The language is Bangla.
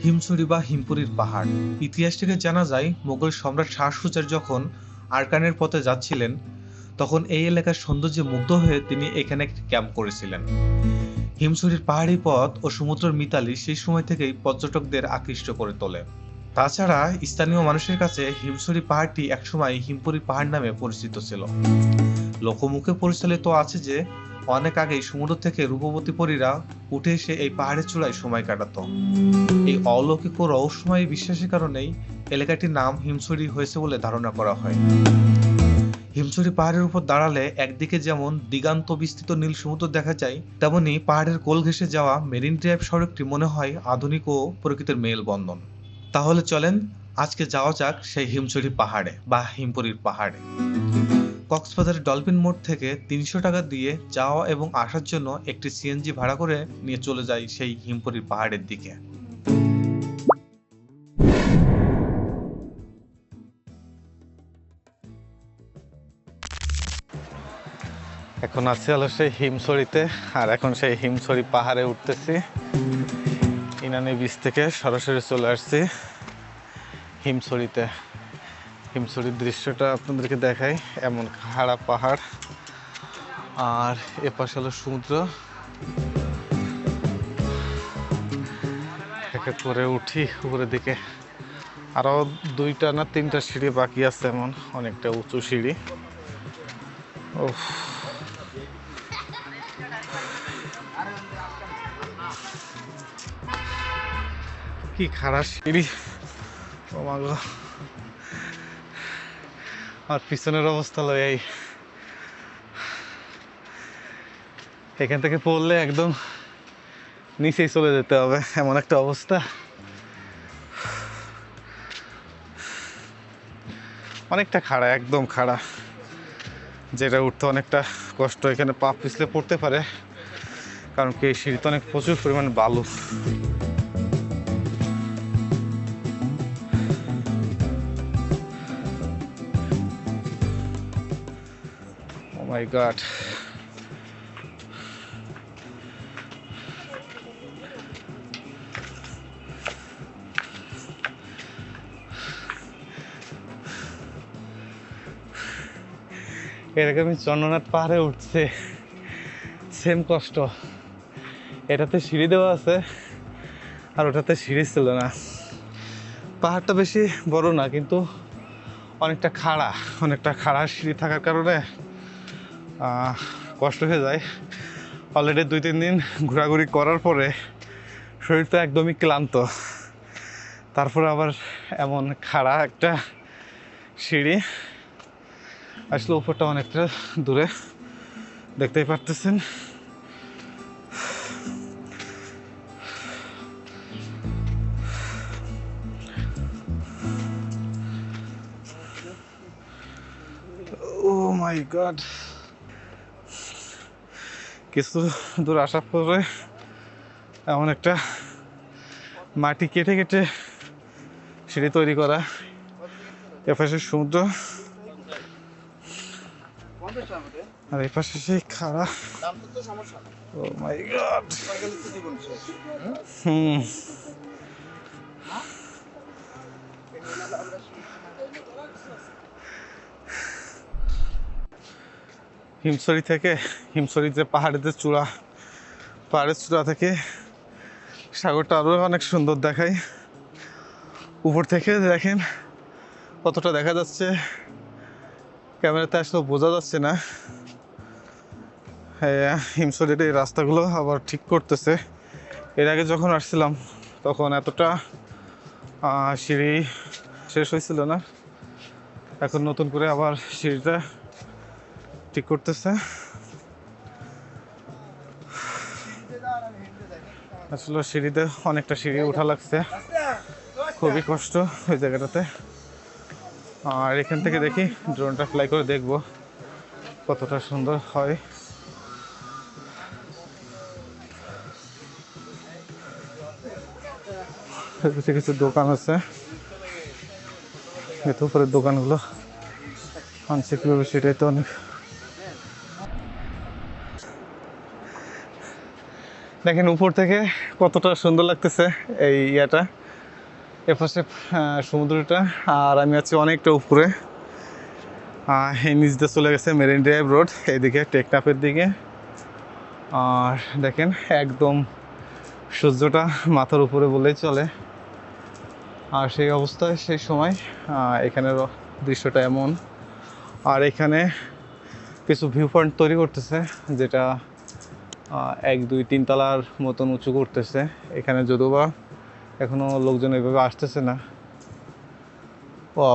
হিমছড়ি বা হিমপুরির পাহাড়। ইতিহাস থেকে জানা যায় মোগল সম্রাট শাহ সুজার যখন আরাকানের পথে যাচ্ছিলেন তখন এই এলাকার সৌন্দর্যে মুগ্ধ হয়ে তিনি এখানে একটি ক্যাম্প করেছিলেন। হিমছড়ির পাহাড়ি পথ ও সমুদ্রের মিতালি সেই সময় থেকেই পর্যটকদের আকৃষ্ট করে তোলে। তাছাড়া স্থানীয় মানুষের কাছে হিমছড়ি পাহাড়টি একসময় হিমপুরি পাহাড় নামে পরিচিত ছিল। লোকমুখে পরিচালিত আছে যে অনেক আগেই সমুদ্র থেকে রূপবতী পরীরা উঠে এসে এই পাহাড়ের চূড়ায় সময় কাটাতো। এই অলৌকিক ও রহস্যময় বিশ্বাসের কারণেই এলাকাটির নাম হিমছড়ি হয়েছে বলে ধারণা করা হয়। হিমছড়ি পাহাড়ের উপর দাঁড়ালে একদিকে যেমন দিগান্ত বিস্তৃত নীল সমুদ্র দেখা যায়, তেমনি পাহাড়ের কোল ঘেঁষে যাওয়া মেরিন ড্রাইভ সড়কটি মনে হয় আধুনিক ও প্রকৃতির মেলবন্ধন। তাহলে চলেন আজকে যাওয়া যাক সেই হিমছড়ি পাহাড়ে বা হিমপুরির পাহাড়ে। কক্সবাজারের ডলফিন মোড় থেকে ৩০০ টাকা দিয়ে যাওয়া এবং আসার জন্য একটি সিএনজি ভাড়া করে নিয়ে চলে যায় সেই হিমপুরির পাহাড়ের দিকে। এখন আছি হলো সেই হিমছড়িতে, আর এখন সেই হিমছড়ি পাহাড়ে উঠতেছি। ইনানি বীচ থেকে সরাসরি চলে আসছি হিমছড়িতে। হিমছড়ির দৃশ্যটা আপনাদেরকে দেখাই। এমন খাড়া পাহাড় আর এপাশে হলো সমুদ্র। এক এক করে উঠি উপরের দিকে। আরো 2টা না 3টা সিঁড়ি বাকি আছে, এমন অনেকটা উঁচু সিঁড়ি। ওহ, কি খারাপ সিঁড়ি! ও মা গো, আর পিছনের অবস্থা লয় এই। এখান থেকে পড়লে একদম নিচেই চলে যেতে হবে, এমন একটা অবস্থা। অনেকটা খাড়া, একদম খাড়া, যেটা উঠতে অনেকটা কষ্ট। এখানে পা পিছলে পড়তে পারে, কারণ কি এই সিঁড়িতে অনেক প্রচুর পরিমাণ বালু। ও মাই গড! এরকমই চন্দ্রনাথ পাহাড়ে উঠছে, সেম কষ্ট। এটাতে সিঁড়ি দেওয়া আছে আর ওটাতে সিঁড়ি ছিল না। পাহাড়টা বেশি বড় না, কিন্তু অনেকটা খাড়া সিঁড়ি থাকার কারণে কষ্ট হয়ে যায়। অলরেডি 2-3 দিন ঘোরাঘুরি করার পরে শরীর তো একদমই ক্লান্ত, তারপরে আবার এমন খাড়া একটা সিঁড়ি। আসলে উপরটা অনেকটা দূরে, দেখতেই পারতেছেন। ও মাই গড! কিছু দূর আসার পরে এমন একটা মাটি কেটে কেটে সিঁড়ি তৈরি করা। এপাশে সমুদ্র আর এপাশে সেই খাড়া। ও মাই গড! হিমছড়ি থেকে, হিমছড়ির যে পাহাড়ের চূড়া থেকে সাগরটা আরো অনেক সুন্দর দেখায়। উপর থেকে দেখেন কতটা দেখা যাচ্ছে, ক্যামেরাতে আসলে বোঝা যাচ্ছে না। হিমছড়ির এই রাস্তাগুলো আবার ঠিক করতেছে। এর আগে যখন আসছিলাম তখন এতটা সিঁড়ি শেষ হয়েছিল না, এখন নতুন করে আবার সিঁড়িটা ঠিক করতেছে। আসলে সিঁড়িতে অনেকটা সিঁড়ি উঠা লাগছে, খুবই কষ্ট ওই জায়গাটাতে। আর এখান থেকে দেখি ড্রোনটা ফ্লাই করে দেখবো কতটা সুন্দর হয়। কিছু দোকান আছে, এত উপরের দোকানগুলো আনসিকিউর, সেটাই তো অনেক। দেখেন উপর থেকে কতটা সুন্দর লাগতেছে এই ইয়াটা, এপাশে সমুদ্রটা, আর আমি আছি অনেকটা উপরে। এই নিচ দিয়ে চলে গেছে মেরিন ড্রাইভ রোড, এদিকে টেকনাফের দিকে। আর দেখেন একদম সূর্যটা মাথার উপরে বলেই চলে। আর সেই অবস্থায় সেই সময় এখানের দৃশ্যটা এমন। আর এখানে কিছু ভিউ পয়েন্ট তৈরি করতেছে, যেটা 1 2 3 তলার মতন উঁচু করতেছে। এখানে যদিও বা এখনও লোকজন এভাবে আসতেছে না। ও